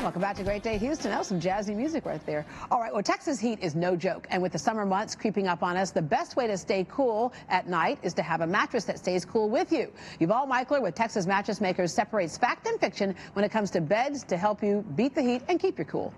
Welcome back to Great Day Houston. That was some jazzy music right there. All right, well, Texas heat is no joke. And with the summer months creeping up on us, the best way to stay cool at night is to have a mattress that stays cool with you. Yuval Michler with Texas Mattress Makers separates fact and fiction when it comes to beds to help you beat the heat and keep you cool.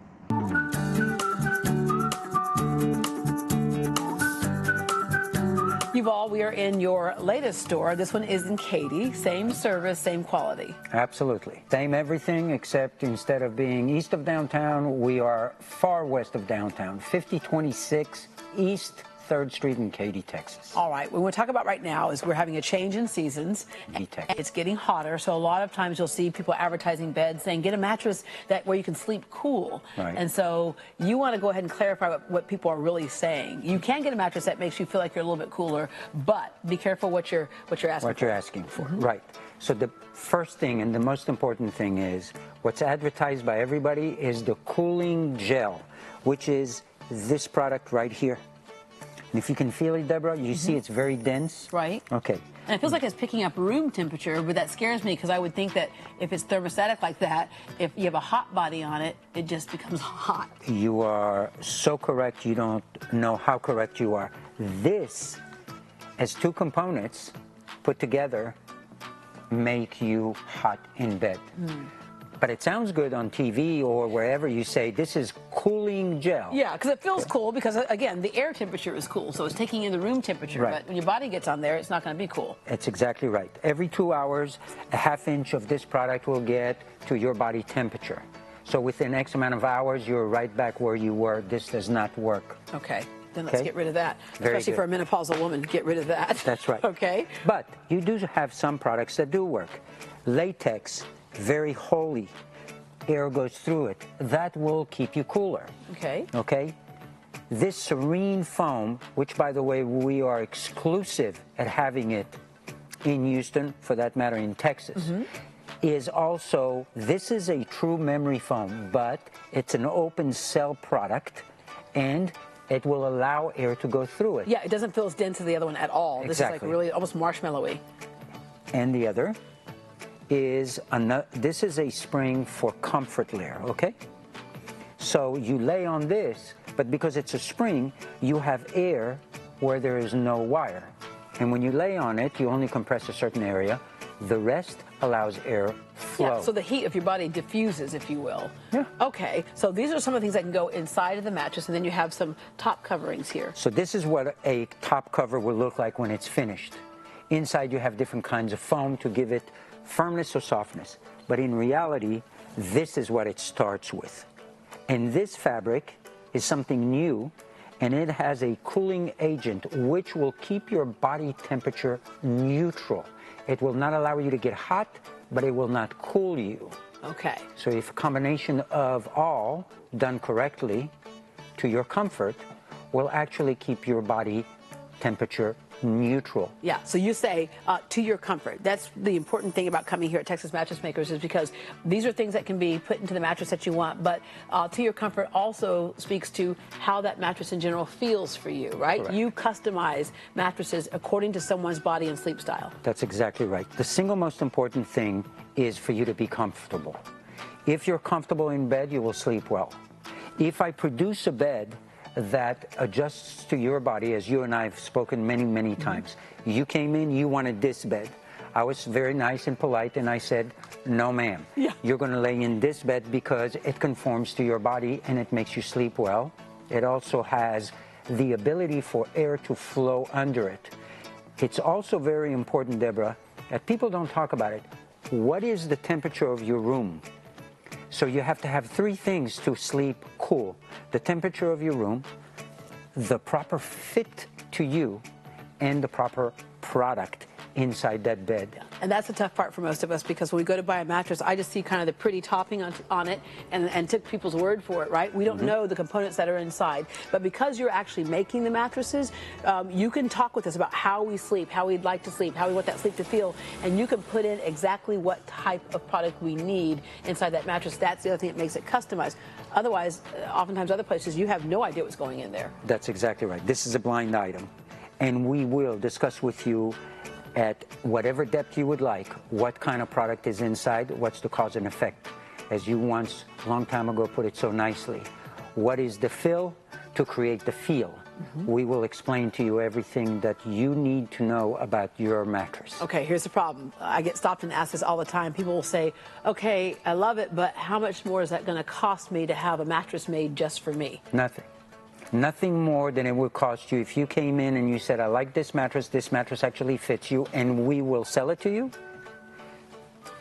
Yuval, we are in your latest store. This one is in Katy. Same service, same quality. Absolutely. Same everything, except instead of being east of downtown, we are far west of downtown. 5026 East 3rd Street in Katy, Texas. All right. What we're talking about right now is we're having a change in seasons. It's getting hotter, so a lot of times you'll see people advertising beds saying, get a mattress where you can sleep cool. Right. And so you want to go ahead and clarify what people are really saying. You can get a mattress that makes you feel like you're a little bit cooler, but be careful what you're asking What you're asking for. Right. So the first thing and the most important thing is what's advertised by everybody is the cooling gel, which is this product right here. And if you can feel it, Deborah, you see it's very dense. Right. Okay. And it feels like it's picking up room temperature, but that scares me because I would think that if it's thermostatic like that, if you have a hot body on it, it just becomes hot. You are so correct. You don't know how correct you are. This, as two components put together, make you hot in bed. But it sounds good on TV or wherever you say this is cooling gel. Yeah, because it feels cool because, again, the air temperature is cool, so it's taking in the room temperature. Right. But when your body gets on there, it's not going to be cool. That's exactly right. Every 2 hours, a half inch of this product will get to your body temperature. So within X amount of hours, you're right back where you were. This does not work. Okay. Then let's get rid of that. Very Especially good. for a menopausal woman, get rid of that. That's right. Okay. But you do have some products that do work. Latex, very holy. Air goes through it. That will keep you cooler. Okay. Okay? This serene foam, which, by the way, we are exclusive at having it in Houston, for that matter in Texas, is also, this is a true memory foam, but it's an open cell product, and it will allow air to go through it. Yeah, it doesn't feel as dense as the other one at all. Exactly. This is like really almost marshmallowy. And the other is, this is a spring for comfort layer, okay? So you lay on this, but because it's a spring, you have air where there is no wire. And when you lay on it, you only compress a certain area. The rest allows air flow. Yeah, so the heat of your body diffuses, if you will. Yeah. Okay, so these are some of the things that can go inside of the mattress, and then you have some top coverings here. So this is what a top cover will look like when it's finished. Inside you have different kinds of foam to give it firmness or softness. But in reality, this is what it starts with. And this fabric is something new, and it has a cooling agent which will keep your body temperature neutral. It will not allow you to get hot, but it will not cool you. Okay. So if a combination of all done correctly to your comfort will actually keep your body temperature neutral. Yeah, so you say to your comfort. That's the important thing about coming here at Texas Mattress Makers, is because these are things that can be put into the mattress that you want, but to your comfort also speaks to how that mattress in general feels for you, right? Correct. You customize mattresses according to someone's body and sleep style. That's exactly right. The single most important thing is for you to be comfortable. If you're comfortable in bed, you will sleep well. If I produce a bed that adjusts to your body, as you and I have spoken many, many times. You came in, you wanted this bed. I was very nice and polite, and I said, no, ma'am. Yeah. You're going to lay in this bed because it conforms to your body and it makes you sleep well. It also has the ability for air to flow under it. It's also very important, Deborah, that people don't talk about it. What is the temperature of your room? So you have to have three things to sleep cool. The temperature of your room, the proper fit to you, and the proper product inside that bed. And that's the tough part for most of us, because when we go to buy a mattress, I just see kind of the pretty topping on it and took people's word for it, right? We don't know the components that are inside. But because you're actually making the mattresses, you can talk with us about how we sleep, how we'd like to sleep, how we want that sleep to feel, and you can put in exactly what type of product we need inside that mattress. That's the other thing that makes it customized. Otherwise, oftentimes other places, you have no idea what's going in there. That's exactly right. This is a blind item. And we will discuss with you at whatever depth you would like, what kind of product is inside, what's the cause and effect. as you once, a long time ago, put it so nicely. What is the fill to create the feel? We will explain to you everything that you need to know about your mattress. Okay, here's the problem. I get stopped and asked this all the time. People will say, okay, I love it, but how much more is that going to cost me to have a mattress made just for me? Nothing. Nothing more than it would cost you if you came in and you said, I like this mattress actually fits you, and we will sell it to you,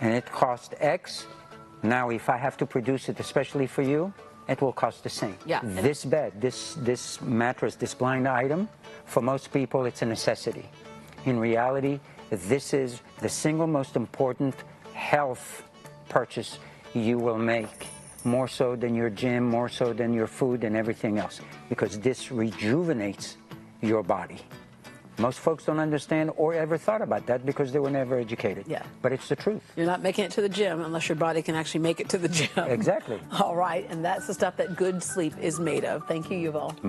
and it cost X. Now, if I have to produce it especially for you, it will cost the same. Yeah. This bed, this mattress, this blind item, for most people, it's a necessity. In reality, this is the single most important health purchase you will make, more so than your gym, more so than your food and everything else, because this rejuvenates your body. Most folks don't understand or ever thought about that because they were never educated. Yeah. But it's the truth. You're not making it to the gym unless your body can actually make it to the gym. Exactly. All right, and that's the stuff that good sleep is made of. Thank you, Yuval.